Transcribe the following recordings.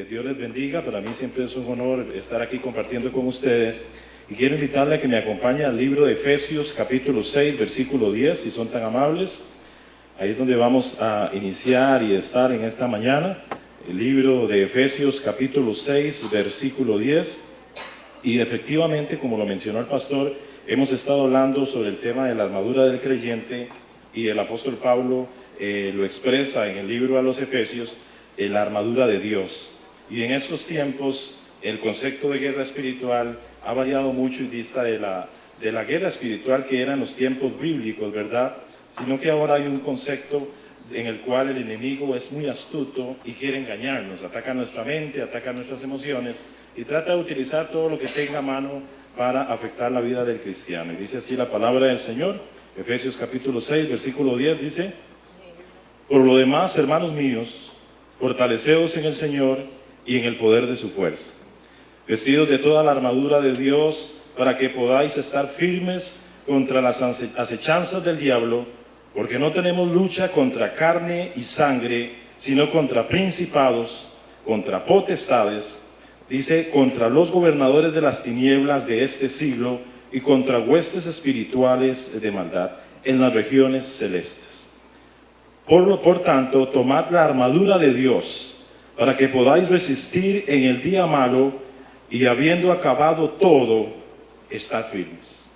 Dios les bendiga. Para mí siempre es un honor estar aquí compartiendo con ustedes. Y quiero invitarle a que me acompañe al libro de Efesios, capítulo 6, versículo 10, si son tan amables. Ahí es donde vamos a iniciar y estar en esta mañana. El libro de Efesios, capítulo 6, versículo 10. Y efectivamente, como lo mencionó el pastor, hemos estado hablando sobre el tema de la armadura del creyente. Y el apóstol Pablo lo expresa en el libro a los Efesios, la armadura de Dios. Y en estos tiempos el concepto de guerra espiritual ha variado mucho en vista de la guerra espiritual que era en los tiempos bíblicos, ¿verdad? Sino que ahora hay un concepto en el cual el enemigo es muy astuto y quiere engañarnos, ataca nuestra mente, ataca nuestras emociones y trata de utilizar todo lo que tenga a mano para afectar la vida del cristiano. Y dice así la palabra del Señor, Efesios capítulo 6, versículo 10, dice: por lo demás, hermanos míos, fortaleceos en el Señor y en el poder de su fuerza, vestidos de toda la armadura de Dios, para que podáis estar firmes contra las acechanzas del diablo, porque no tenemos lucha contra carne y sangre, sino contra principados, contra potestades, dice, contra los gobernadores de las tinieblas de este siglo y contra huestes espirituales de maldad en las regiones celestes. Por tanto, tomad la armadura de Dios, para que podáis resistir en el día malo, y habiendo acabado todo, estad firmes.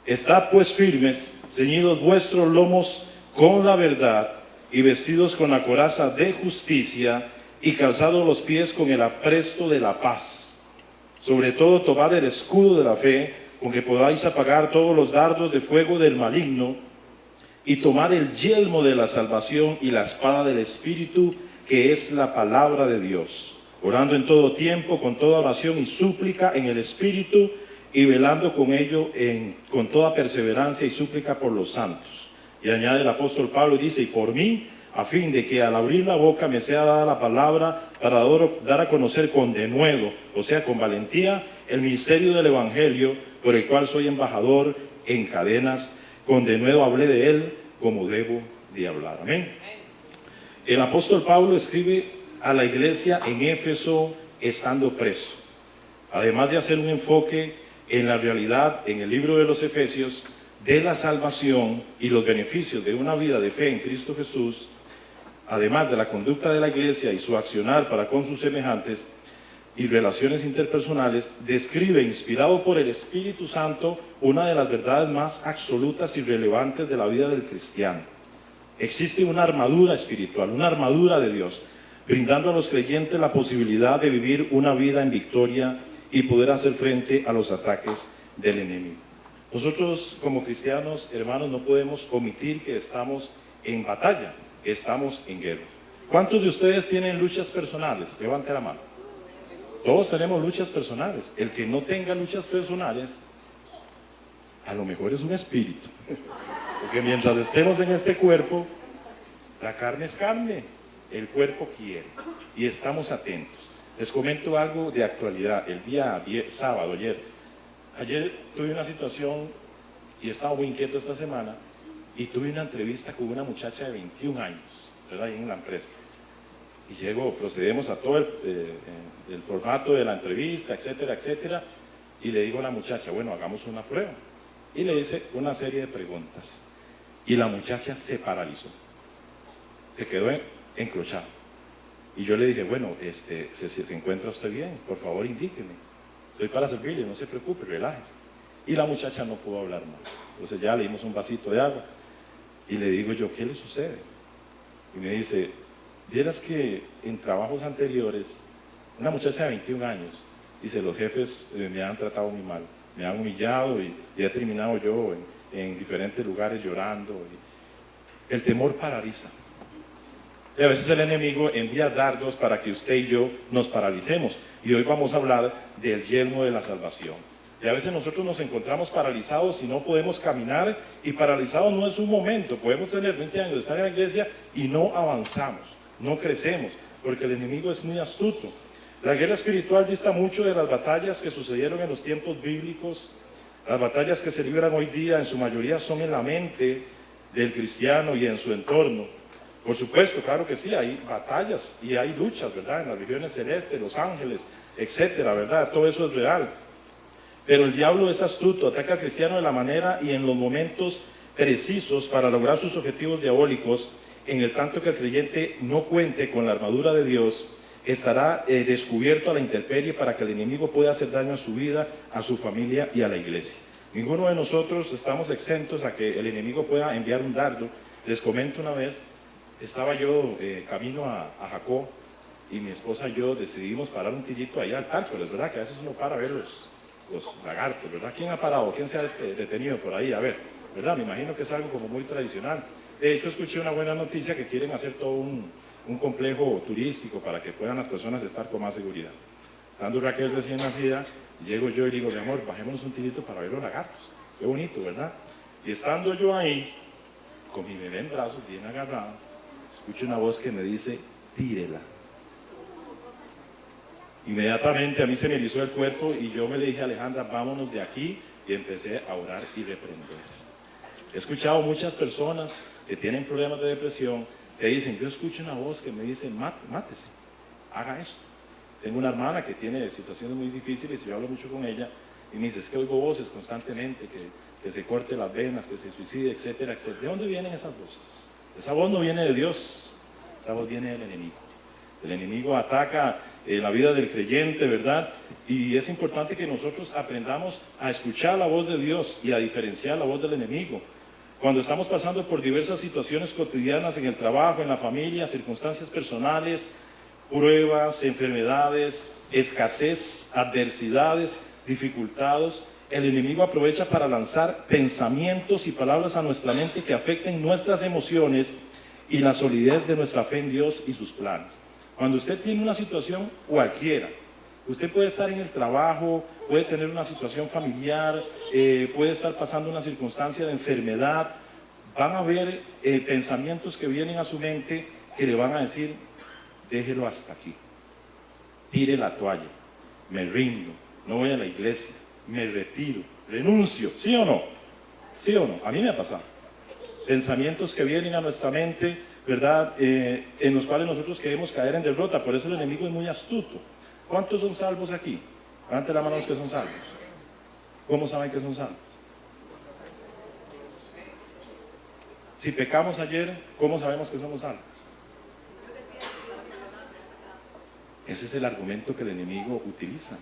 Estad pues firmes, ceñidos vuestros lomos con la verdad, y vestidos con la coraza de justicia, y calzados los pies con el apresto de la paz. Sobre todo tomad el escudo de la fe, con que podáis apagar todos los dardos de fuego del maligno, y tomad el yelmo de la salvación y la espada del Espíritu, que es la palabra de Dios, orando en todo tiempo, con toda oración y súplica en el Espíritu, y velando con ello con toda perseverancia y súplica por los santos. Y añade el apóstol Pablo, dice, y por mí, a fin de que al abrir la boca me sea dada la palabra para dar a conocer con denuedo, o sea, con valentía, el misterio del Evangelio, por el cual soy embajador en cadenas. Con denuedo hablé de él como debo de hablar. Amén. El apóstol Pablo escribe a la iglesia en Éfeso estando preso. Además de hacer un enfoque en la realidad en el libro de los Efesios de la salvación y los beneficios de una vida de fe en Cristo Jesús, además de la conducta de la iglesia y su accionar para con sus semejantes y relaciones interpersonales, describe, inspirado por el Espíritu Santo, una de las verdades más absolutas y relevantes de la vida del cristiano. Existe una armadura espiritual, una armadura de Dios, brindando a los creyentes la posibilidad de vivir una vida en victoria y poder hacer frente a los ataques del enemigo. Nosotros como cristianos, hermanos, no podemos omitir que estamos en batalla, que estamos en guerra. ¿Cuántos de ustedes tienen luchas personales? Levante la mano. Todos tenemos luchas personales. El que no tenga luchas personales, a lo mejor es un espíritu. Porque mientras estemos en este cuerpo, la carne es carne, el cuerpo quiere. Y estamos atentos. Les comento algo de actualidad. El día sábado, ayer tuve una situación y estaba muy inquieto esta semana, y tuve una entrevista con una muchacha de 21 años, ¿verdad? Ahí en la empresa. Y procedemos a todo el formato de la entrevista, etcétera, etcétera. Y le digo a la muchacha, bueno, hagamos una prueba. Y le hice una serie de preguntas. Y la muchacha se paralizó. Se quedó encrochada. Y yo le dije, bueno, ¿se encuentra usted bien? Por favor, indíqueme. Estoy para servirle, no se preocupe, relájese. Y la muchacha no pudo hablar más. Entonces ya le dimos un vasito de agua. Y le digo yo, ¿qué le sucede? Y me dice, vieras que en trabajos anteriores, una muchacha de 21 años, dice, los jefes me han tratado muy mal, me han humillado y he terminado yo en diferentes lugares llorando. El temor paraliza. Y a veces el enemigo envía dardos para que usted y yo nos paralicemos. Y hoy vamos a hablar del yelmo de la salvación. Y a veces nosotros nos encontramos paralizados y no podemos caminar, y paralizados no es un momento. Podemos tener 20 años de estar en la iglesia y no avanzamos, no crecemos, porque el enemigo es muy astuto. La guerra espiritual dista mucho de las batallas que sucedieron en los tiempos bíblicos. Las batallas que se libran hoy día en su mayoría son en la mente del cristiano y en su entorno. Por supuesto, claro que sí, hay batallas y hay luchas, ¿verdad? En las regiones celestes, los ángeles, etcétera, ¿verdad? Todo eso es real. Pero el diablo es astuto, ataca al cristiano de la manera y en los momentos precisos para lograr sus objetivos diabólicos, en el tanto que el creyente no cuente con la armadura de Dios, estará descubierto a la intemperie para que el enemigo pueda hacer daño a su vida, a su familia y a la iglesia. Ninguno de nosotros estamos exentos a que el enemigo pueda enviar un dardo. Les comento una vez, estaba yo camino a Jacob y mi esposa y yo decidimos parar un tillito allá al Tárcoles, ¿verdad? Que a veces uno para a ver los lagartos, ¿verdad? ¿Quién ha parado? ¿Quién se ha detenido por ahí? A ver, ¿verdad? Me imagino que es algo como muy tradicional. De hecho, escuché una buena noticia que quieren hacer todo un complejo turístico para que puedan las personas estar con más seguridad. Estando Raquel recién nacida, llego yo y digo, mi amor, bajémonos un tirito para ver los lagartos. Qué bonito, ¿verdad? Y estando yo ahí, con mi bebé en brazos, bien agarrado, escucho una voz que me dice, tírela. Inmediatamente a mí se me erizó el cuerpo y yo me le dije a Alejandra, vámonos de aquí, y empecé a orar y reprender. He escuchado muchas personas que tienen problemas de depresión que dicen, yo escucho una voz que me dice, mátese, haga esto. Tengo una hermana que tiene situaciones muy difíciles y yo hablo mucho con ella y me dice, es que oigo voces constantemente, que se corte las venas, que se suicide, etcétera, etcétera. ¿De dónde vienen esas voces? Esa voz no viene de Dios, esa voz viene del enemigo. El enemigo ataca la vida del creyente, ¿verdad? Y es importante que nosotros aprendamos a escuchar la voz de Dios y a diferenciar la voz del enemigo. Cuando estamos pasando por diversas situaciones cotidianas en el trabajo, en la familia, circunstancias personales, pruebas, enfermedades, escasez, adversidades, dificultades, el enemigo aprovecha para lanzar pensamientos y palabras a nuestra mente que afecten nuestras emociones y la solidez de nuestra fe en Dios y sus planes. Cuando usted tiene una situación cualquiera, usted puede estar en el trabajo, puede tener una situación familiar, puede estar pasando una circunstancia de enfermedad, van a haber pensamientos que vienen a su mente que le van a decir, déjelo hasta aquí, tire la toalla, me rindo, no voy a la iglesia, me retiro, renuncio, ¿sí o no? ¿Sí o no? A mí me ha pasado. Pensamientos que vienen a nuestra mente, ¿verdad? En los cuales nosotros queremos caer en derrota. Por eso el enemigo es muy astuto. ¿Cuántos son salvos aquí? Levanten la mano los que son salvos. ¿Cómo saben que son salvos? Si pecamos ayer, ¿cómo sabemos que somos salvos? Ese es el argumento que el enemigo utiliza.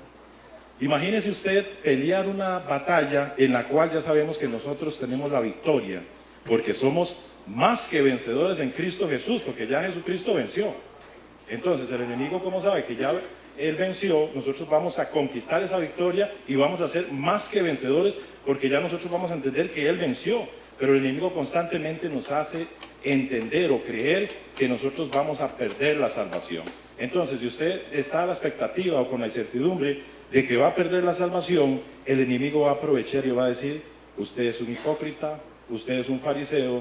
Imagínese usted pelear una batalla en la cual ya sabemos que nosotros tenemos la victoria, porque somos más que vencedores en Cristo Jesús, porque ya Jesucristo venció. Entonces el enemigo, ¿cómo sabe que ya Él venció? Nosotros vamos a conquistar esa victoria y vamos a ser más que vencedores, porque ya nosotros vamos a entender que Él venció. Pero el enemigo constantemente nos hace entender o creer que nosotros vamos a perder la salvación. Entonces, si usted está a la expectativa o con la incertidumbre de que va a perder la salvación, el enemigo va a aprovechar y va a decir, usted es un hipócrita, usted es un fariseo,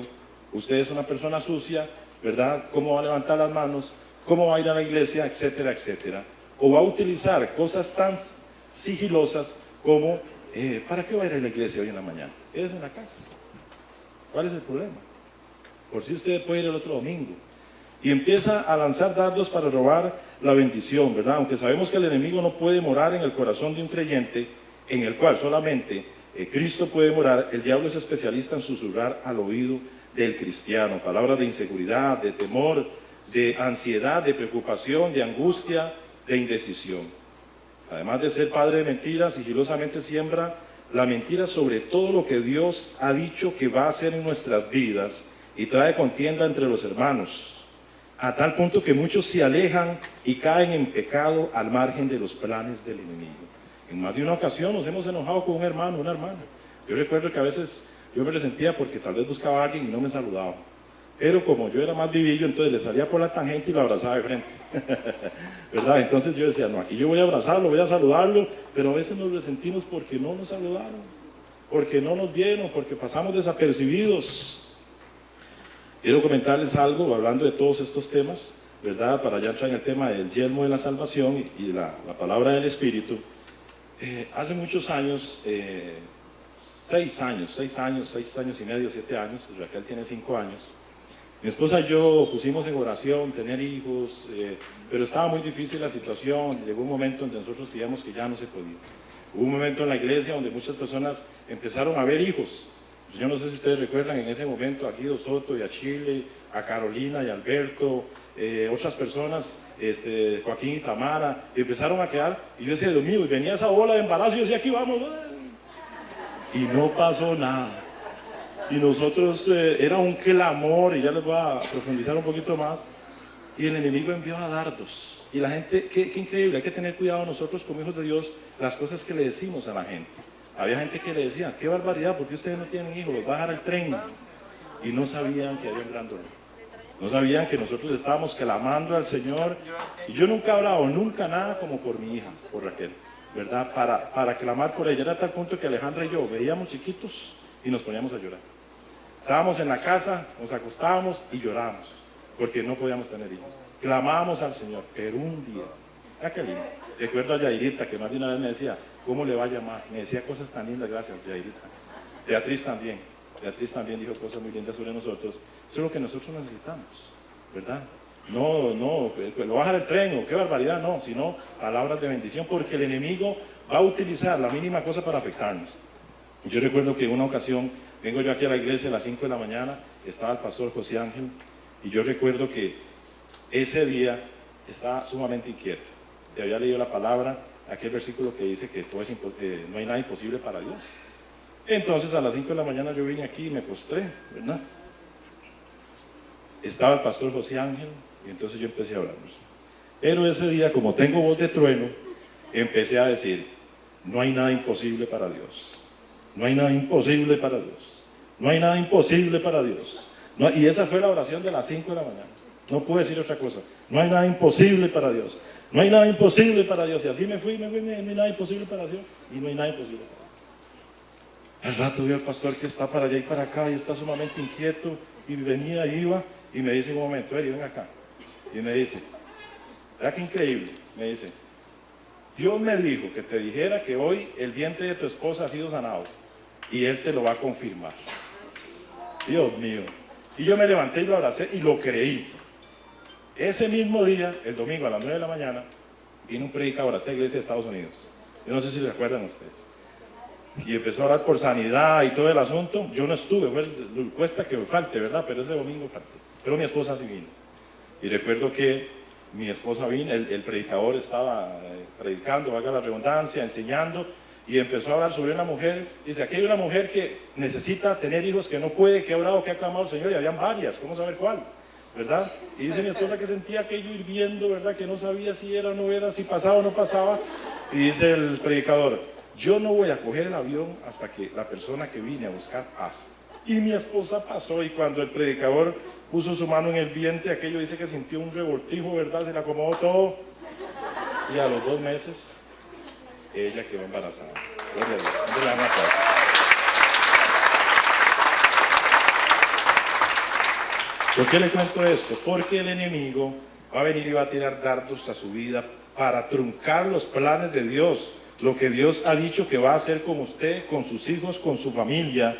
usted es una persona sucia, ¿verdad? ¿Cómo va a levantar las manos? ¿Cómo va a ir a la iglesia? Etcétera, etcétera. O va a utilizar cosas tan sigilosas como, ¿para qué va a ir a la iglesia hoy en la mañana? Es en la casa. ¿Cuál es el problema? Por si usted puede ir el otro domingo. Y empieza a lanzar dardos para robar la bendición, ¿verdad? Aunque sabemos que el enemigo no puede morar en el corazón de un creyente, en el cual solamente Cristo puede morar, el diablo es especialista en susurrar al oído del cristiano. Palabras de inseguridad, de temor, de ansiedad, de preocupación, de angustia, de indecisión. Además de ser padre de mentiras, sigilosamente siembra la mentira sobre todo lo que Dios ha dicho que va a hacer en nuestras vidas y trae contienda entre los hermanos, a tal punto que muchos se alejan y caen en pecado al margen de los planes del enemigo. En más de una ocasión nos hemos enojado con un hermano, una hermana. Yo recuerdo que a veces yo me resentía porque tal vez buscaba a alguien y no me saludaba. Pero como yo era más vivillo, entonces le salía por la tangente y lo abrazaba de frente. ¿Verdad? Entonces yo decía, no, aquí yo voy a abrazarlo, voy a saludarlo, pero a veces nos resentimos porque no nos saludaron, porque no nos vieron, porque pasamos desapercibidos. Quiero comentarles algo, hablando de todos estos temas, ¿verdad? Para ya entrar en el tema del yelmo de la salvación y la palabra del Espíritu. Hace muchos años, 6 años y medio, 7 años, Raquel tiene 5 años, Mi esposa y yo pusimos en oración tener hijos, pero estaba muy difícil la situación. Llegó un momento en que nosotros creíamos que ya no se podía. Hubo un momento en la iglesia donde muchas personas empezaron a ver hijos. Yo no sé si ustedes recuerdan en ese momento a Guido Soto y a Chile, a Carolina y a Alberto, otras personas, Joaquín y Tamara, y empezaron a quedar, y yo decía, Dios mío, y venía esa ola de embarazo, y yo decía, aquí vamos, y no pasó nada. Y nosotros, era un clamor, y ya les voy a profundizar un poquito más, y el enemigo enviaba dardos. Y la gente, qué increíble, hay que tener cuidado nosotros como hijos de Dios, las cosas que le decimos a la gente. Había gente que le decía, qué barbaridad, ¿por qué ustedes no tienen hijos? Los va a dejar el tren. Y no sabían que había un gran dolor. No sabían que nosotros estábamos clamando al Señor. Y yo nunca he orado, nunca nada como por mi hija, por Raquel, ¿verdad? Para clamar por ella. Era a tal punto que Alejandra y yo veíamos chiquitos y nos poníamos a llorar. Estábamos en la casa, nos acostábamos y llorábamos, porque no podíamos tener hijos. Clamábamos al Señor, pero un día, qué lindo. Recuerdo a Yairita, que más de una vez me decía, ¿cómo le va a llamar? Me decía cosas tan lindas, gracias, Yairita. Beatriz también dijo cosas muy lindas sobre nosotros. Eso es lo que nosotros necesitamos, ¿verdad? No, lo bajar el tren, o qué barbaridad, no, sino palabras de bendición, porque el enemigo va a utilizar la mínima cosa para afectarnos. Yo recuerdo que en una ocasión, vengo yo aquí a la iglesia a las 5 de la mañana, estaba el pastor José Ángel, y yo recuerdo que ese día estaba sumamente inquieto. Y había leído la palabra, aquel versículo que dice que todo no hay nada imposible para Dios. Entonces a las 5 de la mañana yo vine aquí y me postré, ¿verdad? Estaba el pastor José Ángel y entonces yo empecé a orar. Pero ese día, como tengo voz de trueno, empecé a decir, no hay nada imposible para Dios. No hay nada imposible para Dios. No hay nada imposible para Dios. No, y esa fue la oración de las 5 de la mañana. No puedo decir otra cosa. No hay nada imposible para Dios. No hay nada imposible para Dios. Y así me fui, no hay nada imposible para Dios. Y no hay nada imposible para Dios. Al rato veo al pastor que está para allá y para acá y está sumamente inquieto. Y venía, iba y me dice en un momento, Eri, ven acá. Y me dice, ¿verdad qué increíble? Me dice, Dios me dijo que te dijera que hoy el vientre de tu esposa ha sido sanado. Y Él te lo va a confirmar. Dios mío. Y yo me levanté y lo abracé y lo creí. Ese mismo día, el domingo a las 9 de la mañana, vino un predicador a esta iglesia de Estados Unidos. Yo no sé si se acuerdan ustedes. Y empezó a hablar por sanidad y todo el asunto. Yo no estuve, cuesta que me falte, ¿verdad? Pero ese domingo falté. Pero mi esposa sí vino. Y recuerdo que mi esposa vino, el predicador estaba predicando, valga la redundancia, enseñando, y empezó a hablar sobre una mujer. Dice, aquí hay una mujer que necesita tener hijos, que no puede, que ha orado, que ha clamado al Señor, y habían varias, ¿cómo saber cuál? ¿Verdad? Y dice mi esposa que sentía aquello hirviendo, ¿verdad? Que no sabía si era o no era, si pasaba o no pasaba. Y dice el predicador, yo no voy a coger el avión hasta que la persona que vine a buscar pase. Y mi esposa pasó, y cuando el predicador puso su mano en el vientre, aquello dice que sintió un revoltijo, ¿verdad? Se le acomodó todo. Y a los 2 meses, ella quedó embarazada. ¿Por qué le cuento esto? Porque el enemigo va a venir y va a tirar dardos a su vida para truncar los planes de Dios, lo que Dios ha dicho que va a hacer con usted, con sus hijos, con su familia.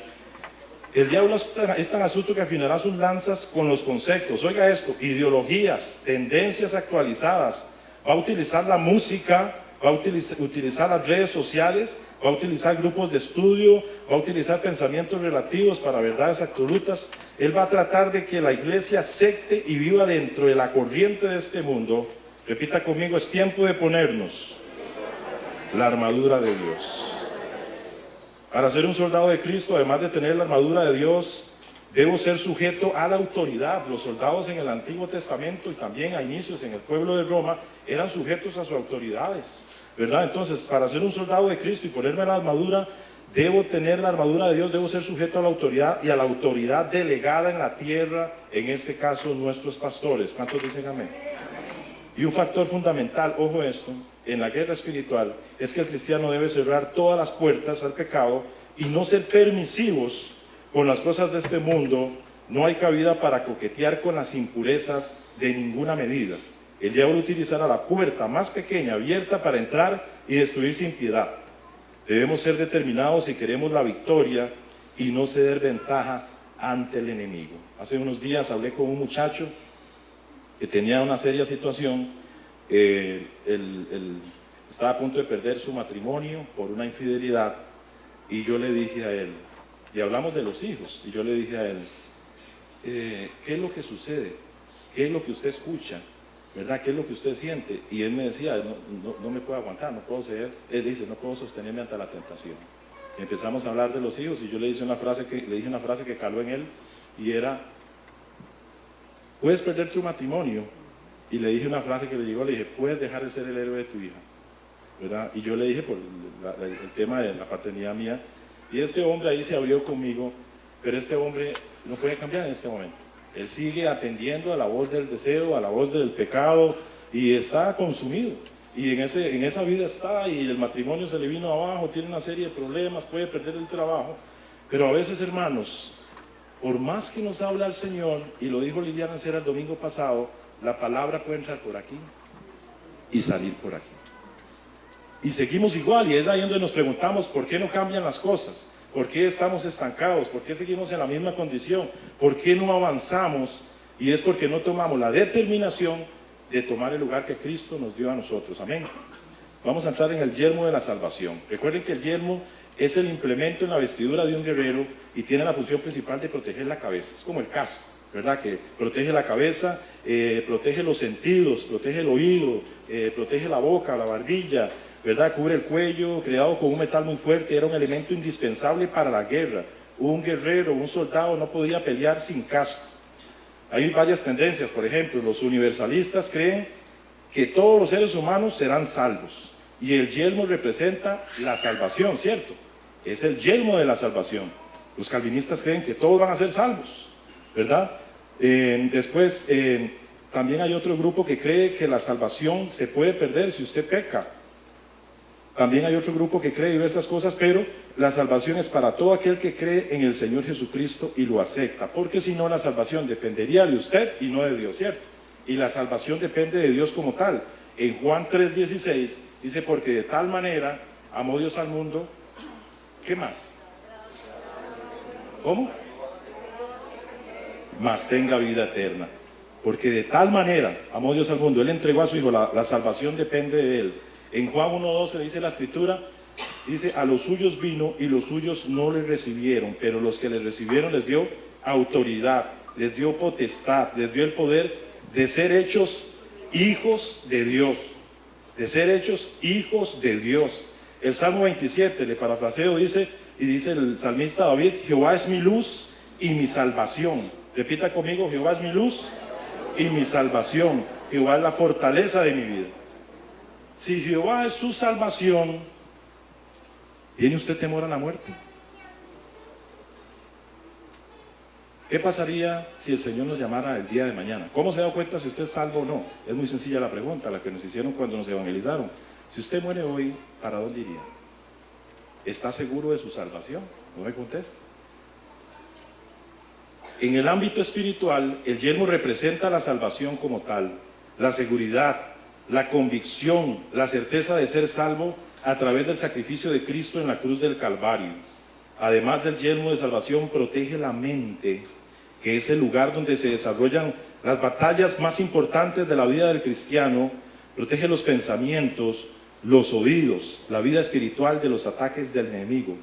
El diablo es tan astuto que afinará sus lanzas con los conceptos. Oiga esto, ideologías, tendencias actualizadas. Va a utilizar la música, va a utilizar las redes sociales, va a utilizar grupos de estudio, va a utilizar pensamientos relativos para verdades absolutas. Él va a tratar de que la iglesia acepte y viva dentro de la corriente de este mundo. Repita conmigo, es tiempo de ponernos la armadura de Dios. Para ser un soldado de Cristo, además de tener la armadura de Dios, debo ser sujeto a la autoridad. Los soldados en el Antiguo Testamento y también a inicios en el pueblo de Roma eran sujetos a sus autoridades, ¿verdad? Entonces, para ser un soldado de Cristo y ponerme la armadura, debo tener la armadura de Dios, debo ser sujeto a la autoridad y a la autoridad delegada en la tierra, en este caso nuestros pastores. ¿Cuántos dicen amén? Y un factor fundamental, ojo esto, en la guerra espiritual, es que el cristiano debe cerrar todas las puertas al pecado y no ser permisivos con las cosas de este mundo. No hay cabida para coquetear con las impurezas de ninguna medida. El diablo utilizará la puerta más pequeña abierta para entrar y destruir sin piedad. Debemos ser determinados si queremos la victoria y no ceder ventaja ante el enemigo. Hace unos días hablé con un muchacho que tenía una seria situación. Estaba a punto de perder su matrimonio por una infidelidad, y yo le dije a él, y hablamos de los hijos, y yo le dije a él, ¿qué es lo que sucede? ¿Qué es lo que usted escucha? ¿Verdad? ¿Qué es lo que usted siente? Y él me decía, no me puedo aguantar, no puedo ser, él dice, no puedo sostenerme ante la tentación. Y empezamos a hablar de los hijos, y yo le dije una frase que caló en él, y era, puedes perder tu matrimonio. Y le dije una frase que le llegó, le dije, puedes dejar de ser el héroe de tu hija, ¿verdad? Y yo le dije por el tema de la paternidad mía, y este hombre ahí se abrió conmigo, pero este hombre no puede cambiar en este momento. Él sigue atendiendo a la voz del deseo, a la voz del pecado, y está consumido. Y en esa vida está, y el matrimonio se le vino abajo, tiene una serie de problemas, puede perder el trabajo. Pero a veces, hermanos, por más que nos habla el Señor, y lo dijo Liliana Cera el domingo pasado, la palabra puede entrar por aquí y salir por aquí. Y seguimos igual, y es ahí donde nos preguntamos por qué no cambian las cosas, por qué estamos estancados, por qué seguimos en la misma condición, por qué no avanzamos, y es porque no tomamos la determinación de tomar el lugar que Cristo nos dio a nosotros. Amén. Vamos a entrar en el yelmo de la salvación. Recuerden que el yelmo es el implemento en la vestidura de un guerrero y tiene la función principal de proteger la cabeza. Es como el casco, ¿verdad? Que protege la cabeza, protege los sentidos, protege el oído, protege la boca, la barbilla, ¿verdad? Cubre el cuello, creado con un metal muy fuerte, era un elemento indispensable para la guerra. Un guerrero, un soldado no podía pelear sin casco. Hay varias tendencias, por ejemplo, los universalistas creen que todos los seres humanos serán salvos, y el yelmo representa la salvación, ¿cierto? Es el yelmo de la salvación. Los calvinistas creen que todos van a ser salvos, ¿verdad? Después, también hay otro grupo que cree que la salvación se puede perder si usted peca. También hay otro grupo que cree diversas cosas, pero la salvación es para todo aquel que cree en el Señor Jesucristo y lo acepta, porque si no, la salvación dependería de usted y no de Dios, ¿cierto? Y la salvación depende de Dios como tal. En Juan 3:16 dice, porque de tal manera amó Dios al mundo, ¿qué más? ¿Cómo? Mas tenga vida eterna. Porque de tal manera amó Dios al mundo, Él entregó a su Hijo, la salvación depende de Él. En Juan 1:12 dice la Escritura, dice, a los suyos vino y los suyos no le recibieron, pero los que le recibieron les dio autoridad, les dio potestad, les dio el poder de ser hechos hijos de Dios, de ser hechos hijos de Dios. El Salmo 27, le parafraseo, dice, y dice el salmista David, Jehová es mi luz y mi salvación. Repita conmigo, Jehová es mi luz y mi salvación. Jehová es la fortaleza de mi vida. Si Jehová es su salvación, ¿tiene usted temor a la muerte? ¿Qué pasaría si el Señor nos llamara el día de mañana? ¿Cómo se da cuenta si usted es salvo o no? Es muy sencilla la pregunta, la que nos hicieron cuando nos evangelizaron. Si usted muere hoy, ¿para dónde iría? ¿Está seguro de su salvación? No me conteste. En el ámbito espiritual, el yelmo representa la salvación como tal, la seguridad, la convicción, la certeza de ser salvo a través del sacrificio de Cristo en la cruz del Calvario. Además del yelmo de salvación, protege la mente, que es el lugar donde se desarrollan las batallas más importantes de la vida del cristiano. Protege los pensamientos, los oídos, la vida espiritual de los ataques del enemigo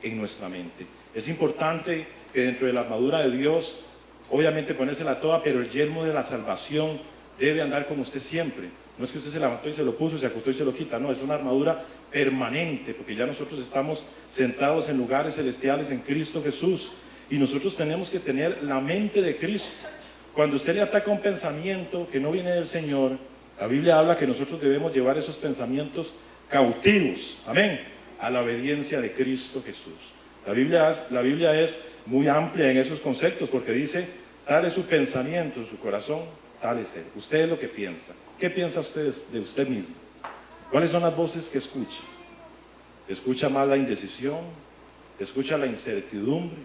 en nuestra mente. Es importante que dentro de la armadura de Dios, obviamente ponérsela toda, pero el yelmo de la salvación debe andar con usted siempre. No es que usted se levantó y se lo puso, se acostó y se lo quita, no, es una armadura permanente, porque ya nosotros estamos sentados en lugares celestiales en Cristo Jesús, y nosotros tenemos que tener la mente de Cristo. Cuando usted le ataca un pensamiento que no viene del Señor, la Biblia habla que nosotros debemos llevar esos pensamientos cautivos, amén, a la obediencia de Cristo Jesús. La Biblia es muy amplia en esos conceptos, porque dice, tal es su pensamiento en su corazón, tal es él. Usted es lo que piensa. ¿Qué piensa usted de usted mismo? ¿Cuáles son las voces que escucha? ¿Escucha más la indecisión? ¿Escucha la incertidumbre?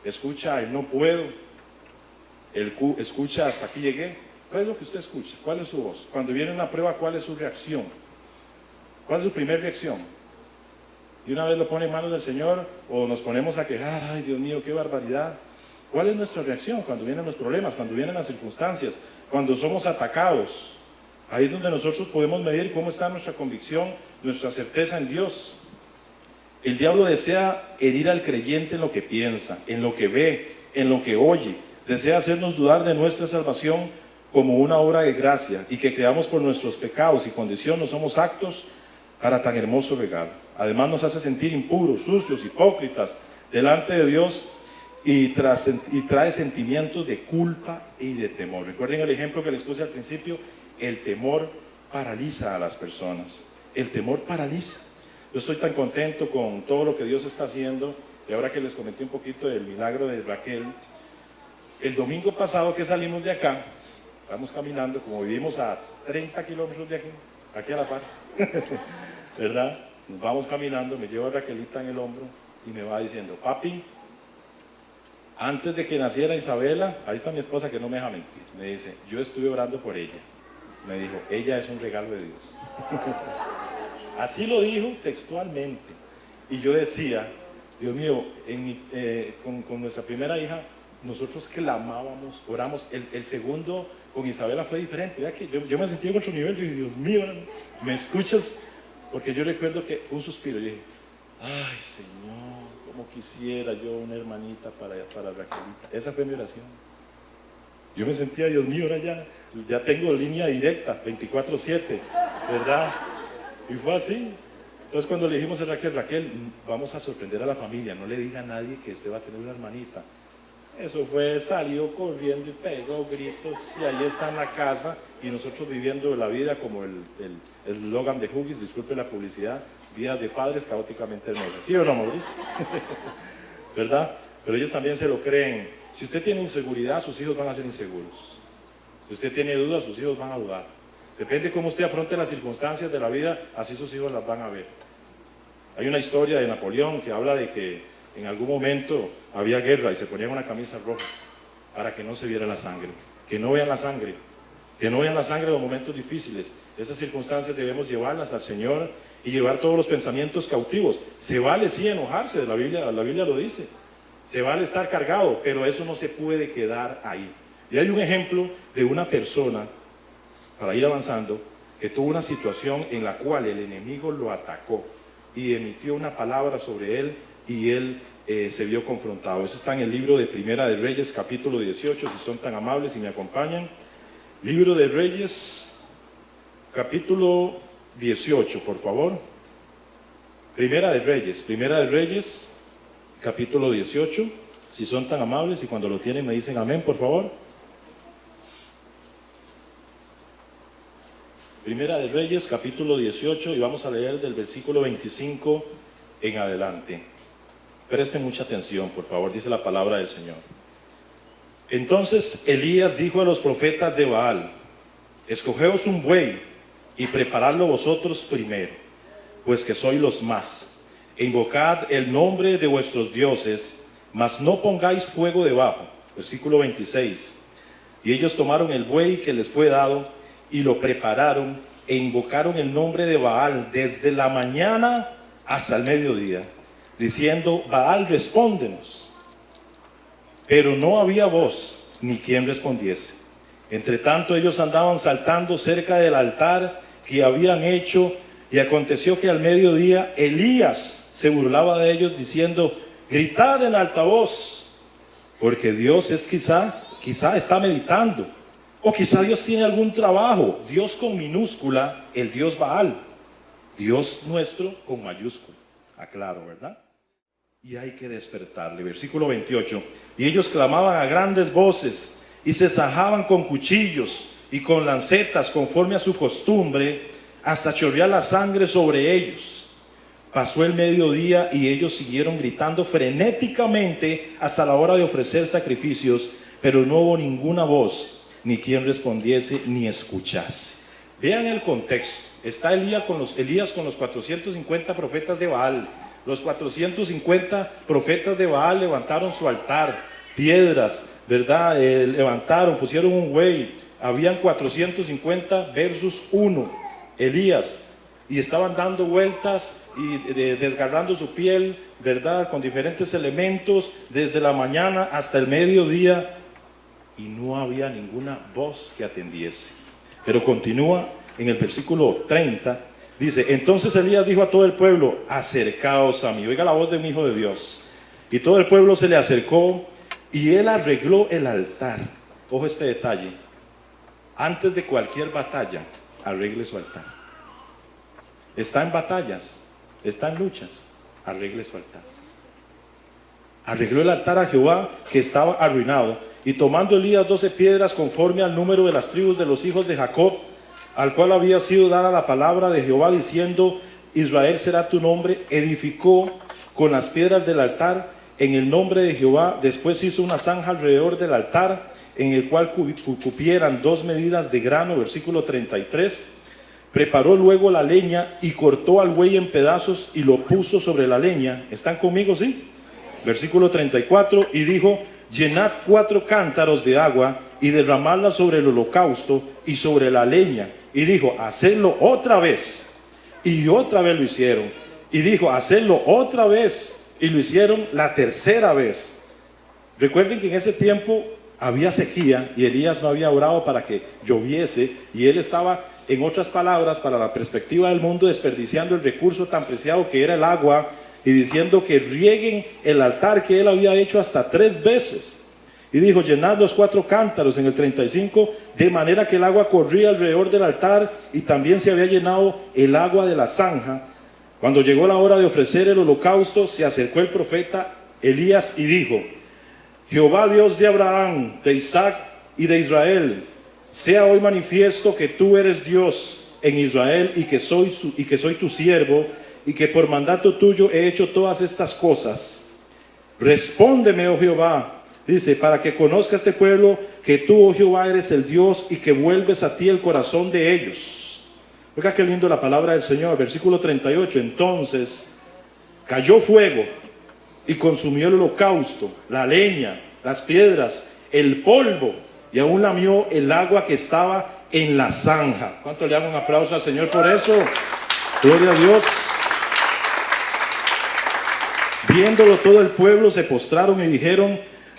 ¿Escucha el no puedo? ¿Escucha hasta aquí llegué? ¿Cuál es lo que usted escucha? ¿Cuál es su voz? Cuando viene una prueba, ¿cuál es su reacción? ¿Cuál es su primera reacción? Y una vez lo pone en manos del Señor, o nos ponemos a quejar, ay Dios mío, qué barbaridad. ¿Cuál es nuestra reacción cuando vienen los problemas, cuando vienen las circunstancias, cuando somos atacados? Ahí es donde nosotros podemos medir cómo está nuestra convicción, nuestra certeza en Dios. El diablo desea herir al creyente en lo que piensa, en lo que ve, en lo que oye. Desea hacernos dudar de nuestra salvación como una obra de gracia y que creamos por nuestros pecados y condición no somos aptos para tan hermoso regalo. Además nos hace sentir impuros, sucios, hipócritas delante de Dios y trae sentimientos de culpa y de temor. Recuerden el ejemplo que les puse al principio, el temor paraliza a las personas. El temor paraliza. Yo estoy tan contento con todo lo que Dios está haciendo, y ahora que les comenté un poquito del milagro de Raquel, el domingo pasado que salimos de acá, vamos caminando, como vivimos a 30 kilómetros de aquí a la par, ¿verdad? Nos vamos caminando, me llevo a Raquelita en el hombro y me va diciendo, papi, antes de que naciera Isabela, ahí está mi esposa que no me deja mentir, me dice, yo estuve orando por ella. Me dijo, ella es un regalo de Dios. Así lo dijo textualmente. Y yo decía, Dios mío, con nuestra primera hija, nosotros clamábamos, oramos. El segundo con Isabela fue diferente. ¿Verdad? Que yo me sentí en otro nivel. Y Dios mío, ¿me escuchas? Porque yo recuerdo que un suspiro. Yo dije, ay Señor, cómo quisiera yo una hermanita para Raquelita. Esa fue mi oración. Yo me sentía, Dios mío, ahora ya tengo línea directa, 24/7, ¿verdad? Y fue así. Entonces cuando le dijimos a Raquel, vamos a sorprender a la familia, no le diga a nadie que usted va a tener una hermanita. Eso fue, salió corriendo y pegó gritos, y ahí está en la casa, y nosotros viviendo la vida como el eslogan de Huggies, disculpe la publicidad, vidas de padres caóticamente hermosas. ¿Sí o no, Mauricio? ¿Verdad? Pero ellos también se lo creen. Si usted tiene inseguridad, sus hijos van a ser inseguros. Si usted tiene dudas, sus hijos van a dudar. Depende cómo usted afronte las circunstancias de la vida, así sus hijos las van a ver. Hay una historia de Napoleón que habla de que en algún momento había guerra y se ponían una camisa roja para que no se viera la sangre. Que no vean la sangre. Que no vean la sangre en los momentos difíciles. Esas circunstancias debemos llevarlas al Señor y llevar todos los pensamientos cautivos. Se vale sí enojarse, la Biblia lo dice. Se vale estar cargado, pero eso no se puede quedar ahí. Y hay un ejemplo de una persona, para ir avanzando, que tuvo una situación en la cual el enemigo lo atacó y emitió una palabra sobre él y él se vio confrontado. Eso está en el libro de Primera de Reyes, capítulo 18, si son tan amables y me acompañan. Libro de Reyes, capítulo 18, por favor. Primera de Reyes, capítulo 18, si son tan amables y cuando lo tienen me dicen amén, por favor. Primera de Reyes, capítulo 18, y vamos a leer del versículo 25 en adelante. Presten mucha atención, por favor, dice la palabra del Señor. Entonces Elías dijo a los profetas de Baal, escogeos un buey y preparadlo vosotros primero, pues que sois los más, e invocad el nombre de vuestros dioses, mas no pongáis fuego debajo. Versículo 26. Y ellos tomaron el buey que les fue dado y lo prepararon e invocaron el nombre de Baal desde la mañana hasta el mediodía, diciendo, Baal, respóndenos. Pero no había voz ni quien respondiese. Entre tanto ellos andaban saltando cerca del altar que habían hecho, y aconteció que al mediodía Elías se burlaba de ellos diciendo, gritad en alta voz, porque Dios es quizá está meditando, o quizá Dios tiene algún trabajo. Dios con minúscula, el Dios Baal, Dios nuestro con mayúscula. Aclaro, ¿verdad? Y hay que despertarle. Versículo 28. Y ellos clamaban a grandes voces y se sajaban con cuchillos y con lancetas conforme a su costumbre, hasta chorrear la sangre sobre ellos. Pasó el mediodía y ellos siguieron gritando frenéticamente hasta la hora de ofrecer sacrificios, pero no hubo ninguna voz, ni quien respondiese, ni escuchase. Vean el contexto. Está Elías con los 450 profetas de Baal. Los 450 profetas de Baal levantaron su altar, piedras, ¿verdad? Levantaron, pusieron un buey. Habían 450 versus 1. Elías y estaban dando vueltas y desgarrando su piel, ¿verdad? Con diferentes elementos desde la mañana hasta el mediodía, y no había ninguna voz que atendiese. Pero continúa en el versículo 30, dice: entonces Elías dijo a todo el pueblo: acercaos a mí. Oiga la voz de un hijo de Dios. Y todo el pueblo se le acercó y él arregló el altar. Ojo este detalle: antes de cualquier batalla, arregle su altar. Está en batallas, está en luchas, arregle su altar. Arregló el altar a Jehová, que estaba arruinado, y tomando Elías 12 piedras conforme al número de las tribus de los hijos de Jacob, al cual había sido dada la palabra de Jehová diciendo: Israel será tu nombre, edificó con las piedras del altar en el nombre de Jehová. Después hizo una zanja alrededor del altar, en el cual cupieran 2 medidas de grano. Versículo 33. Preparó luego la leña y cortó al buey en pedazos y lo puso sobre la leña. ¿Están conmigo, sí? Versículo 34. Y dijo: llenad 4 cántaros de agua y derramadla sobre el holocausto y sobre la leña. Y dijo: hacedlo otra vez. Y otra vez lo hicieron. Y dijo: hacedlo otra vez. Y lo hicieron la tercera vez. Recuerden que en ese tiempo había sequía y Elías no había orado para que lloviese, y él estaba, en otras palabras, para la perspectiva del mundo, desperdiciando el recurso tan preciado que era el agua, y diciendo que rieguen el altar que él había hecho hasta 3 veces. Y dijo: llenad los 4 cántaros, en el 35, de manera que el agua corría alrededor del altar, y también se había llenado el agua de la zanja. Cuando llegó la hora de ofrecer el holocausto, se acercó el profeta Elías y dijo: Jehová, Dios de Abraham, de Isaac y de Israel, sea hoy manifiesto que tú eres Dios en Israel, y que soy tu siervo, y que por mandato tuyo he hecho todas estas cosas. Respóndeme, oh Jehová, dice, para que conozca este pueblo que tú, oh Jehová, eres el Dios, y que vuelves a ti el corazón de ellos. Oiga qué lindo la palabra del Señor. Versículo 38. Entonces cayó fuego y consumió el holocausto, la leña, las piedras, el polvo, y aún lamió el agua que estaba en la zanja. ¿Cuánto le hago un aplauso al Señor por eso? Gloria a Dios. Viéndolo todo el pueblo se postraron y dijeron: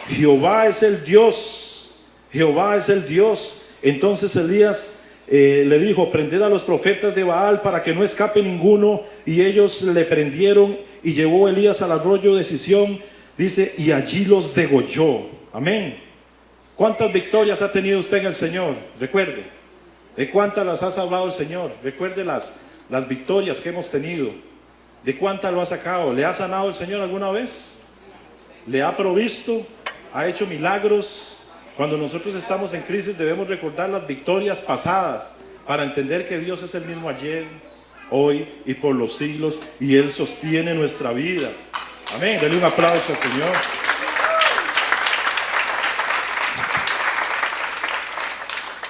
Jehová es el Dios, Jehová es el Dios. Entonces Elías le dijo: prended a los profetas de Baal para que no escape ninguno. Y ellos le prendieron, y llevó Elías al arroyo de Sición, dice, y allí los degolló. Amén. ¿Cuántas victorias ha tenido usted en el Señor? Recuerde. ¿De cuántas las has hablado el Señor? Recuerde las victorias que hemos tenido. ¿De cuántas lo ha sacado? ¿Le ha sanado el Señor alguna vez? ¿Le ha provisto? ¿Ha hecho milagros? Cuando nosotros estamos en crisis debemos recordar las victorias pasadas para entender que Dios es el mismo ayer, hoy y por los siglos, y Él sostiene nuestra vida. Amén. Dele un aplauso al Señor.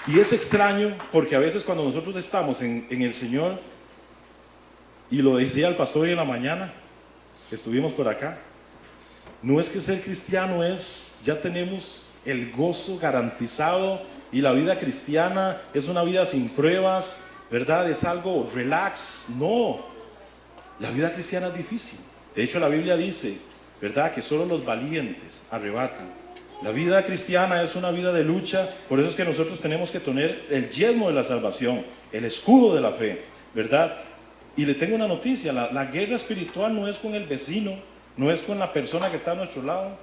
Y es extraño porque a veces cuando nosotros estamos en el Señor, y lo decía el pastor hoy en la mañana, estuvimos por acá, no es que ser cristiano es, ya tenemos el gozo garantizado, y la vida cristiana es una vida sin pruebas, ¿verdad? Es algo relax. No, la vida cristiana es difícil. De hecho la Biblia dice, ¿verdad?, que solo los valientes arrebatan. La vida cristiana es una vida de lucha. Por eso es que nosotros tenemos que tener el yelmo de la salvación, el escudo de la fe, ¿verdad? Y le tengo una noticia: la guerra espiritual no es con el vecino, no es con la persona que está a nuestro lado,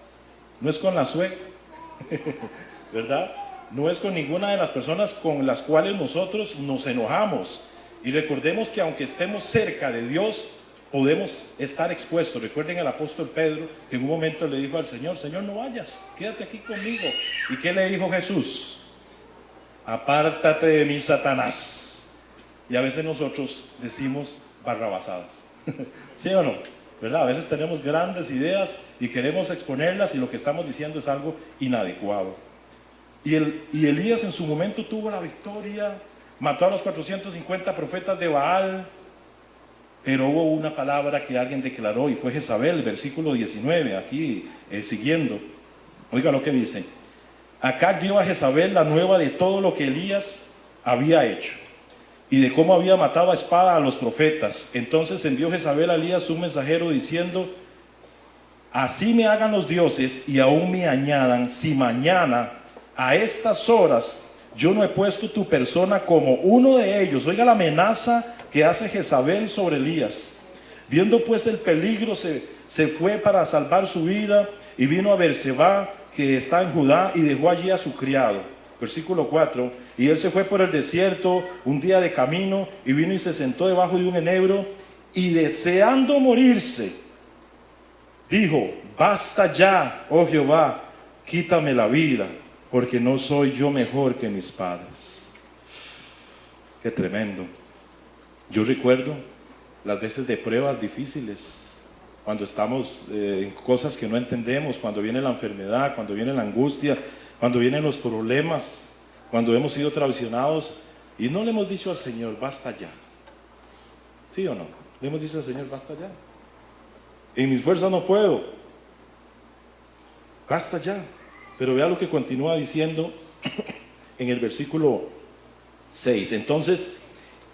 no es con la suegra, ¿verdad? No es con ninguna de las personas con las cuales nosotros nos enojamos. Y recordemos que aunque estemos cerca de Dios, podemos estar expuestos. Recuerden al apóstol Pedro, que en un momento le dijo al Señor: Señor, no vayas, quédate aquí conmigo. ¿Y qué le dijo Jesús? Apártate de mí, Satanás. Y a veces nosotros decimos barrabasadas. ¿Sí o no? ¿Verdad? A veces tenemos grandes ideas y queremos exponerlas, y lo que estamos diciendo es algo inadecuado. Y Elías en su momento tuvo la victoria, mató a los 450 profetas de Baal, pero hubo una palabra que alguien declaró, y fue Jezabel. Versículo 19, aquí siguiendo. Oiga lo que dice: Acab dio a Jezabel la nueva de todo lo que Elías había hecho. y de cómo había matado a espada a los profetas. Entonces envió Jezabel a Elías un mensajero diciendo: así me hagan los dioses y aún me añadan, si mañana a estas horas yo no he puesto tu persona como uno de ellos. Oiga la amenaza que hace Jezabel sobre Elías. Viendo pues el peligro, se fue para salvar su vida y vino a Berseba, que está en Judá, y dejó allí a su criado. Versículo 4: y él se fue por el desierto un día de camino, y vino y se sentó debajo de un enebro, y deseando morirse, dijo: basta ya, oh Jehová, quítame la vida, porque no soy yo mejor que mis padres. Qué tremendo. Yo recuerdo las veces de pruebas difíciles, cuando estamos en cosas que no entendemos, cuando viene la enfermedad, cuando viene la angustia, cuando vienen los problemas, cuando hemos sido traicionados y no le hemos dicho al Señor: basta ya. ¿Sí o no? Le hemos dicho al Señor: basta ya. En mis fuerzas no puedo. Basta ya. Pero vea lo que continúa diciendo en el versículo 6. Entonces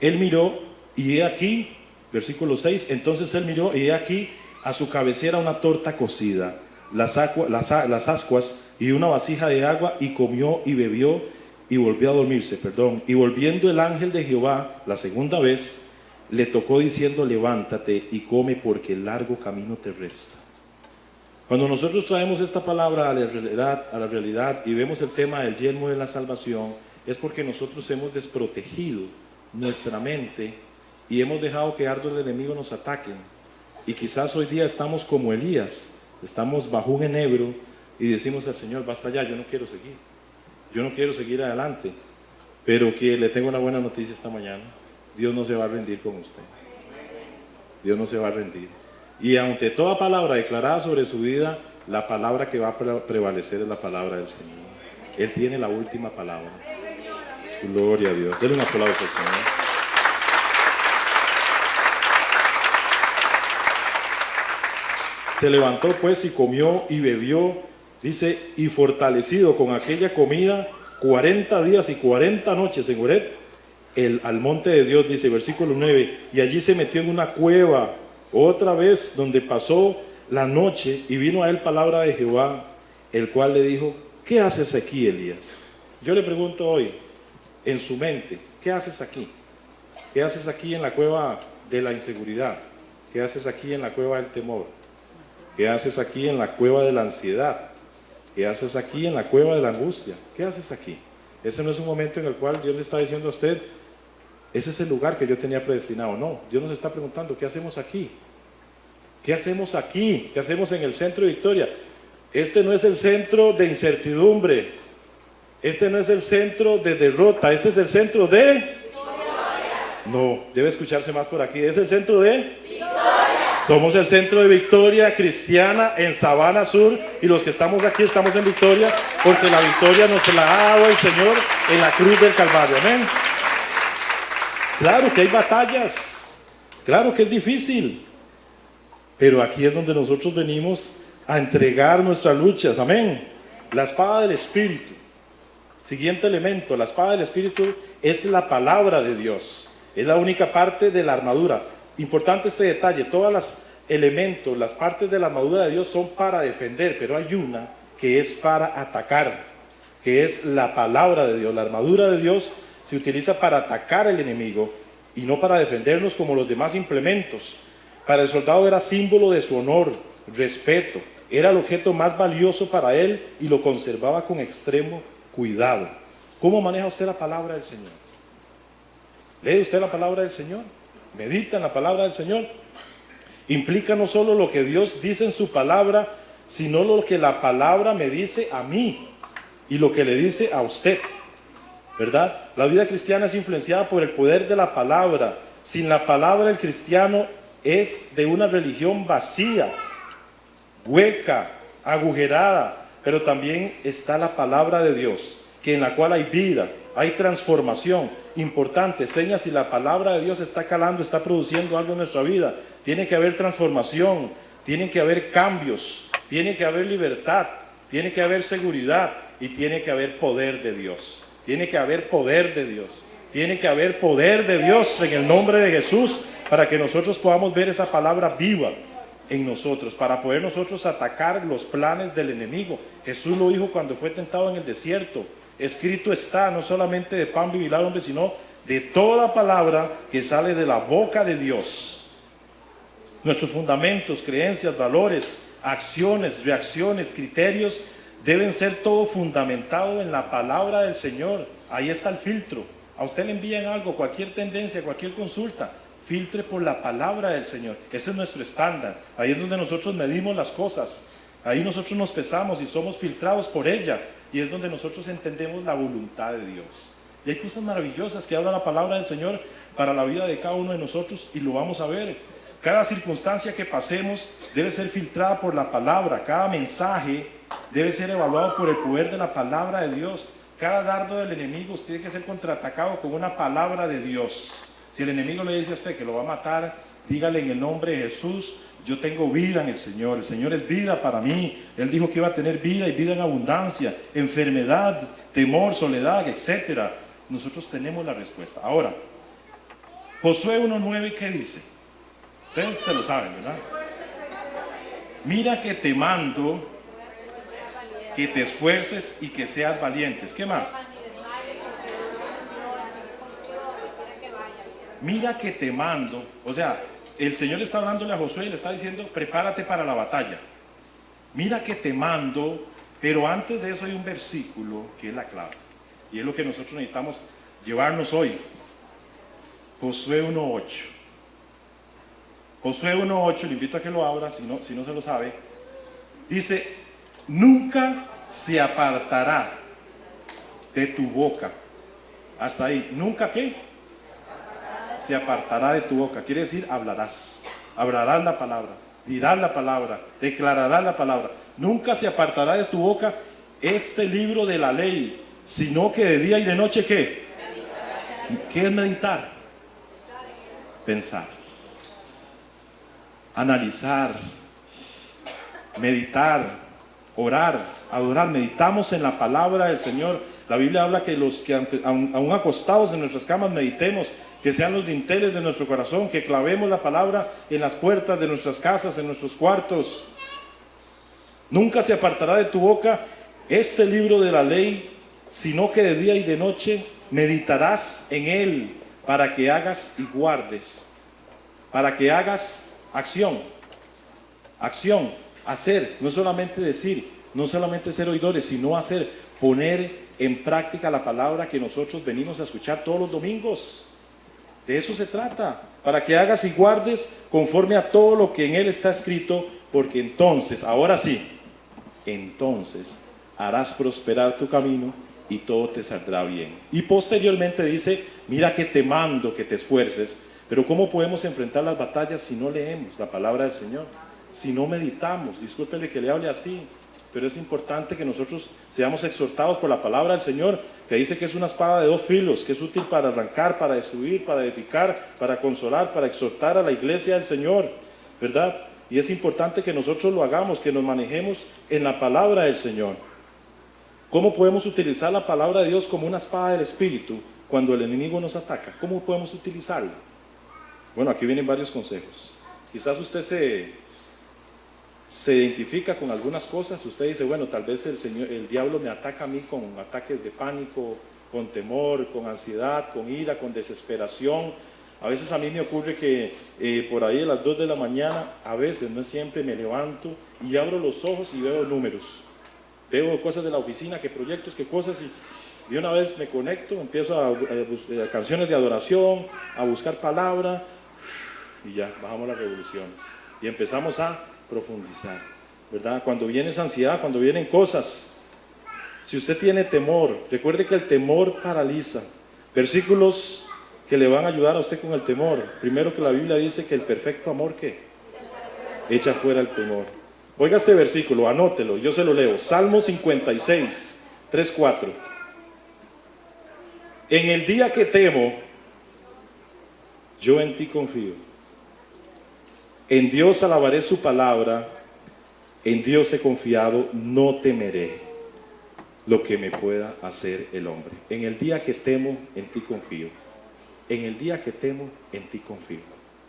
él miró y he aquí, versículo 6, entonces él miró y he aquí a su cabecera una torta cocida, las ascuas y una vasija de agua, y comió y bebió y volvió a dormirse, Y volviendo el ángel de Jehová la segunda vez, le tocó diciendo: levántate y come, porque el largo camino te resta. Cuando nosotros traemos esta palabra a la realidad y vemos el tema del yelmo de la salvación, es porque nosotros hemos desprotegido nuestra mente y hemos dejado que ardos del enemigo nos ataquen. Y quizás hoy día estamos como Elías, estamos bajo un enebro y decimos al Señor: basta ya, yo no quiero seguir adelante. Pero que le tengo una buena noticia esta mañana: Dios no se va a rendir con usted. Dios no se va a rendir. Y ante toda palabra declarada sobre su vida, la palabra que va a prevalecer es la palabra del Señor. Él tiene la última palabra. Gloria a Dios. Denle un aplauso al Señor. Se levantó pues y comió y bebió, dice, y fortalecido con aquella comida 40 días y 40 noches en Horeb, al monte de Dios, dice, versículo 9, y allí se metió en una cueva otra vez, donde pasó la noche, y vino a él palabra de Jehová, el cual le dijo: ¿qué haces aquí, Elías? Yo le pregunto hoy, en su mente, ¿qué haces aquí? ¿Qué haces aquí en la cueva de la inseguridad? ¿Qué haces aquí en la cueva del temor? ¿Qué haces aquí en la cueva de la ansiedad? ¿Qué haces aquí en la cueva de la angustia? ¿Qué haces aquí? Ese no es un momento en el cual Dios le está diciendo a usted: ese es el lugar que yo tenía predestinado. No, Dios nos está preguntando: ¿qué hacemos aquí? ¿Qué hacemos aquí? ¿Qué hacemos en el centro de Victoria? Este no es el centro de incertidumbre. Este no es el centro de derrota. Este es el centro de Victoria. No, debe escucharse más por aquí. Es el centro de Victoria. Somos el centro de Victoria cristiana en Sabana Sur, y los que estamos aquí estamos en Victoria porque la victoria nos la ha dado el Señor en la cruz del Calvario. Amén. Claro que hay batallas, claro que es difícil, pero aquí es donde nosotros venimos a entregar nuestras luchas. Amén. La espada del Espíritu. Siguiente elemento: la espada del Espíritu es la palabra de Dios. Es la única parte de la armadura. Importante este detalle: todos los elementos, las partes de la armadura de Dios son para defender, pero hay una que es para atacar, que es la palabra de Dios. La armadura de Dios se utiliza para atacar al enemigo y no para defendernos como los demás implementos. Para el soldado era símbolo de su honor, respeto. Era el objeto más valioso para él y lo conservaba con extremo cuidado. ¿Cómo maneja usted la palabra del Señor? ¿Lee usted la palabra del Señor? ¿Medita en la palabra del Señor? Implica no solo lo que Dios dice en su palabra, sino lo que la palabra me dice a mí y lo que le dice a usted, ¿verdad? La vida cristiana es influenciada por el poder de la palabra. Sin la palabra, el cristiano es de una religión vacía, hueca, agujerada. Pero también está la palabra de Dios, que en la cual hay vida, hay transformación. Importante, señas si la palabra de Dios está calando, está produciendo algo en nuestra vida. Tiene que haber transformación, tienen que haber cambios, tiene que haber libertad, tiene que haber seguridad y tiene que haber poder de Dios. Tiene que haber poder de Dios. Tiene que haber poder de Dios en el nombre de Jesús para que nosotros podamos ver esa palabra viva en nosotros, para poder nosotros atacar los planes del enemigo. Jesús lo dijo cuando fue tentado en el desierto: escrito está, no solamente de pan vivirá el hombre, sino de toda palabra que sale de la boca de Dios. Nuestros fundamentos, creencias, valores, acciones, reacciones, criterios deben ser todo fundamentado en la palabra del Señor. Ahí está el filtro. A usted le envían algo, cualquier tendencia, cualquier consulta, filtre por la palabra del Señor. Ese es nuestro estándar. Ahí es donde nosotros medimos las cosas. Ahí nosotros nos pesamos y somos filtrados por ella. Y es donde nosotros entendemos la voluntad de Dios. Y hay cosas maravillosas que habla la palabra del Señor para la vida de cada uno de nosotros, y lo vamos a ver. Cada circunstancia que pasemos debe ser filtrada por la palabra. Cada mensaje debe ser evaluado por el poder de la palabra de Dios. Cada dardo del enemigo tiene que ser contraatacado con una palabra de Dios. Si el enemigo le dice a usted que lo va a matar, dígale en el nombre de Jesús: yo tengo vida en el Señor es vida para mí. Él dijo que iba a tener vida y vida en abundancia. Enfermedad, temor, soledad, etc. Nosotros tenemos la respuesta. Ahora, Josué 1:9, ¿qué dice? Ustedes se lo saben, ¿verdad? Mira que te mando que te esfuerces y que seas valientes. ¿Qué más? Mira que te mando. O sea, el Señor está hablándole a Josué y le está diciendo: prepárate para la batalla. Mira que te mando. Pero antes de eso hay un versículo que es la clave, y es lo que nosotros necesitamos llevarnos hoy. Josué 1:8. Josué 1:8, le invito a que lo abra si no se lo sabe. Dice: nunca se apartará de tu boca. Hasta ahí. ¿Nunca qué? Se apartará de tu boca. Quiere decir, hablarás la palabra, dirás la palabra, declararás la palabra. Nunca se apartará de tu boca este libro de la ley, sino que de día y de noche ¿qué? ¿Qué es meditar? Pensar, analizar, meditar, orar, adorar. Meditamos en la palabra del Señor. La Biblia habla que los que aún acostados en nuestras camas meditemos, que sean los dinteles de nuestro corazón, que clavemos la palabra en las puertas de nuestras casas, en nuestros cuartos. Nunca se apartará de tu boca este libro de la ley, sino que de día y de noche meditarás en él, para que hagas y guardes, para que hagas acción, hacer, no solamente decir, no solamente ser oidores, sino hacer, poner en práctica la palabra que nosotros venimos a escuchar todos los domingos. De eso se trata, para que hagas y guardes conforme a todo lo que en él está escrito, porque entonces, ahora sí, entonces harás prosperar tu camino y todo te saldrá bien. Y posteriormente dice: mira que te mando que te esfuerces. Pero ¿cómo podemos enfrentar las batallas si no leemos la palabra del Señor? Si no meditamos. Discúlpele que le hable así, pero es importante que nosotros seamos exhortados por la palabra del Señor, que dice que es una espada de dos filos, que es útil para arrancar, para destruir, para edificar, para consolar, para exhortar a la iglesia del Señor, ¿verdad? Y es importante que nosotros lo hagamos, que nos manejemos en la palabra del Señor. ¿Cómo podemos utilizar la palabra de Dios como una espada del Espíritu cuando el enemigo nos ataca? ¿Cómo podemos utilizarla? Bueno, aquí vienen varios consejos. Quizás usted se identifica con algunas cosas. Usted dice: bueno, tal vez el diablo me ataca a mí con ataques de pánico, con temor, con ansiedad, con ira, con desesperación. A veces a mí me ocurre que por ahí a las 2 de la mañana, a veces, no siempre, me levanto y abro los ojos y veo números. Veo cosas de la oficina, que proyectos, que cosas, y de una vez me conecto, empiezo a buscar canciones de adoración, a buscar palabra, y ya, bajamos las revoluciones. Y empezamos a profundizar, ¿verdad? Cuando viene esa ansiedad, cuando vienen cosas, si usted tiene temor, recuerde que el temor paraliza. Versículos que le van a ayudar a usted con el temor. Primero, que la Biblia dice que el perfecto amor, ¿qué? Echa fuera el temor. Oiga este versículo, anótelo, yo se lo leo. Salmo 56, 3, 4. En el día que temo, yo en ti confío. En Dios alabaré su palabra, en Dios he confiado, no temeré lo que me pueda hacer el hombre. En el día que temo, en ti confío. En el día que temo, en ti confío.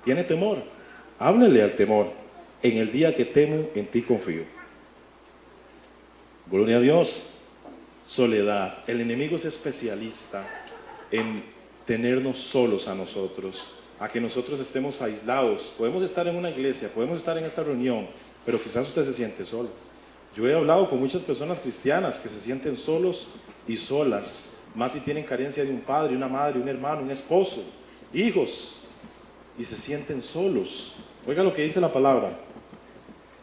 ¿Tiene temor? Háblele al temor. En el día que temo, en ti confío. Gloria a Dios. Soledad. El enemigo es especialista en tenernos solos a nosotros, a que nosotros estemos aislados. Podemos estar en una iglesia, podemos estar en esta reunión, pero quizás usted se siente solo. Yo he hablado con muchas personas cristianas que se sienten solos y solas, más si tienen carencia de un padre, una madre, un hermano, un esposo, hijos, y se sienten solos. Oiga lo que dice la palabra.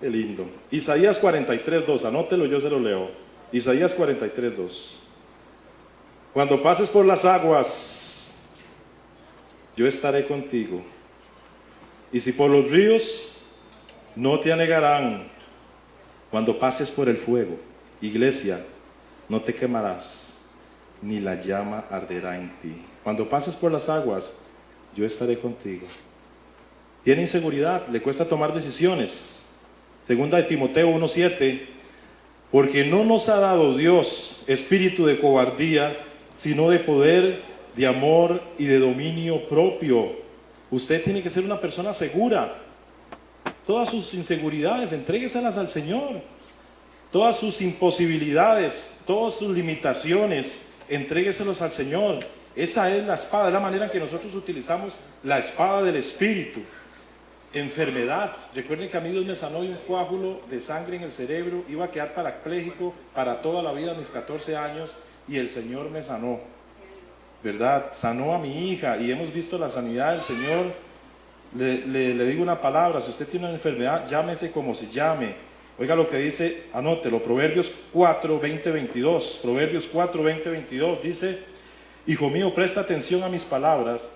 Qué lindo. Isaías 43:2, anótelo, yo se lo leo. Isaías 43:2. Cuando pases por las aguas, yo estaré contigo. Y si por los ríos, no te anegarán. Cuando pases por el fuego, iglesia, no te quemarás, ni la llama arderá en ti. Cuando pases por las aguas, yo estaré contigo. Tiene inseguridad, le cuesta tomar decisiones. Segunda de Timoteo 1:7, porque no nos ha dado Dios espíritu de cobardía, sino de poder, de amor y de dominio propio. Usted tiene que ser una persona segura. Todas sus inseguridades, entrégueselas al Señor. Todas sus imposibilidades, todas sus limitaciones, entrégueselos al Señor. Esa es la espada, es la manera en que nosotros utilizamos la espada del Espíritu. Enfermedad. Recuerden que a mí Dios me sanó de un coágulo de sangre en el cerebro. Iba a quedar parapléjico para toda la vida a mis 14 años y el Señor me sanó. ¿Verdad? Sanó a mi hija y hemos visto la sanidad del Señor. Le digo una palabra, si usted tiene una enfermedad, llámese como se llame. Oiga lo que dice, anótelo, Proverbios 4:20-22. Proverbios 4:20-22 dice: hijo mío, presta atención a mis palabras,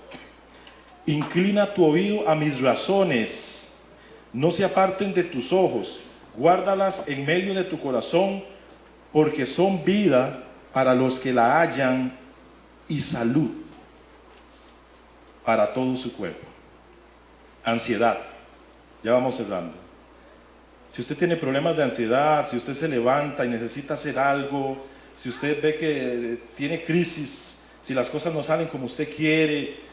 inclina tu oído a mis razones, no se aparten de tus ojos, guárdalas en medio de tu corazón, porque son vida para los que la hallan y salud para todo su cuerpo. Ansiedad, ya vamos cerrando. Si usted tiene problemas de ansiedad, si usted se levanta y necesita hacer algo, si usted ve que tiene crisis, si las cosas no salen como usted quiere,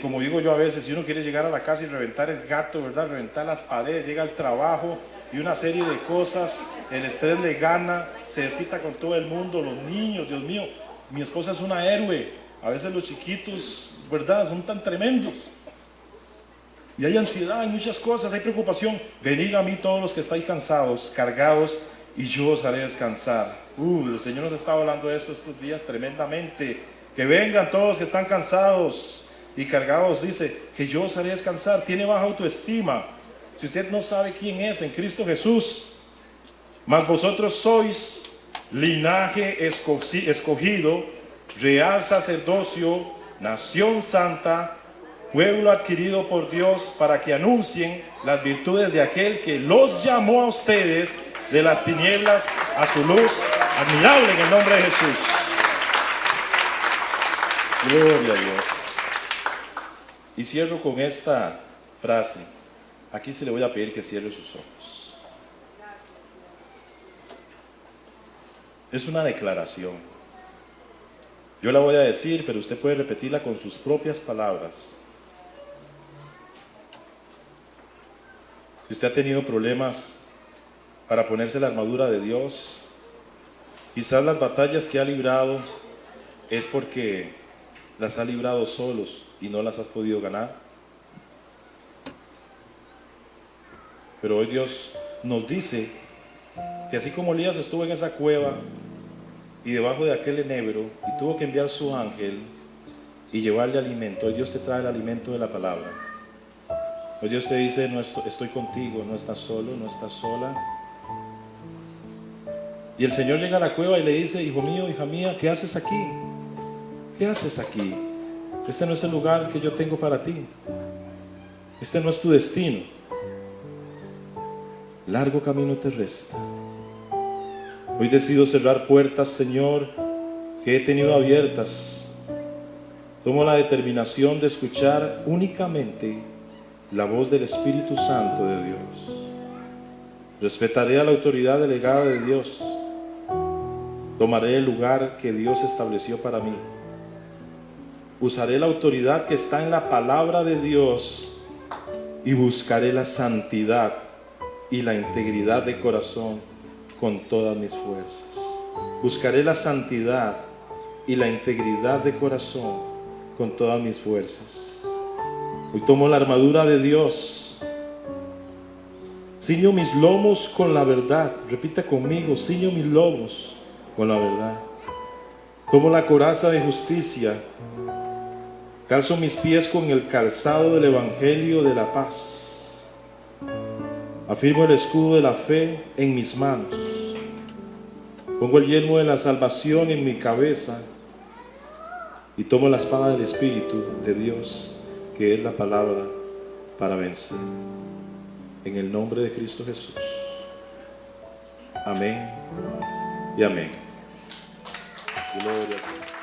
como digo yo a veces, si uno quiere llegar a la casa y reventar el gato, ¿verdad? Reventar las paredes, llega al trabajo y una serie de cosas, el estrés le gana, se desquita con todo el mundo, los niños, Dios mío, mi esposa es una héroe, a veces los chiquitos, ¿verdad? Son tan tremendos. Y hay ansiedad, hay muchas cosas, hay preocupación. Venid a mí todos los que estáis cansados, cargados, y yo os haré descansar. El Señor nos está hablando de esto estos días tremendamente. Que vengan todos los que están cansados y cargados, dice, que yo os haré descansar. Tiene baja autoestima. Si usted no sabe quién es en Cristo Jesús, mas vosotros sois linaje escogido, real sacerdocio, nación santa, pueblo adquirido por Dios, para que anuncien las virtudes de aquel que los llamó a ustedes de las tinieblas a su luz admirable, en el nombre de Jesús. Gloria a Dios. Y cierro con esta frase. Aquí se le voy a pedir que cierre sus ojos. Es una declaración. Yo la voy a decir, pero usted puede repetirla con sus propias palabras. Si usted ha tenido problemas para ponerse la armadura de Dios, quizás las batallas que ha librado es porque las ha librado solos y no las has podido ganar. Pero hoy Dios nos dice que así como Elías estuvo en esa cueva y debajo de aquel enebro y tuvo que enviar su ángel y llevarle alimento, hoy Dios te trae el alimento de la palabra. Hoy Dios te dice, no estoy contigo, no estás solo, no estás sola. Y el Señor llega a la cueva y le dice, hijo mío, hija mía, ¿qué haces aquí? ¿Qué haces aquí? Este no es el lugar que yo tengo para ti. Este no es tu destino. Largo camino te resta. Hoy decido cerrar puertas, Señor, que he tenido abiertas. Tomo la determinación de escuchar únicamente la voz del Espíritu Santo de Dios. Respetaré a la autoridad delegada de Dios. Tomaré el lugar que Dios estableció para mí. usaré la autoridad que está en la palabra de Dios y buscaré la santidad y la integridad de corazón con todas mis fuerzas. Buscaré la santidad y la integridad de corazón con todas mis fuerzas. Hoy tomo la armadura de Dios. Ciño mis lomos con la verdad. Repita conmigo, ciño mis lomos con la verdad. Tomo la coraza de justicia. Calzo mis pies con el calzado del evangelio de la paz. Afirmo el escudo de la fe en mis manos. Pongo el yelmo de la salvación en mi cabeza y tomo la espada del Espíritu de Dios, que es la palabra, para vencer. En el nombre de Cristo Jesús. Amén y amén. Gloria al Señor.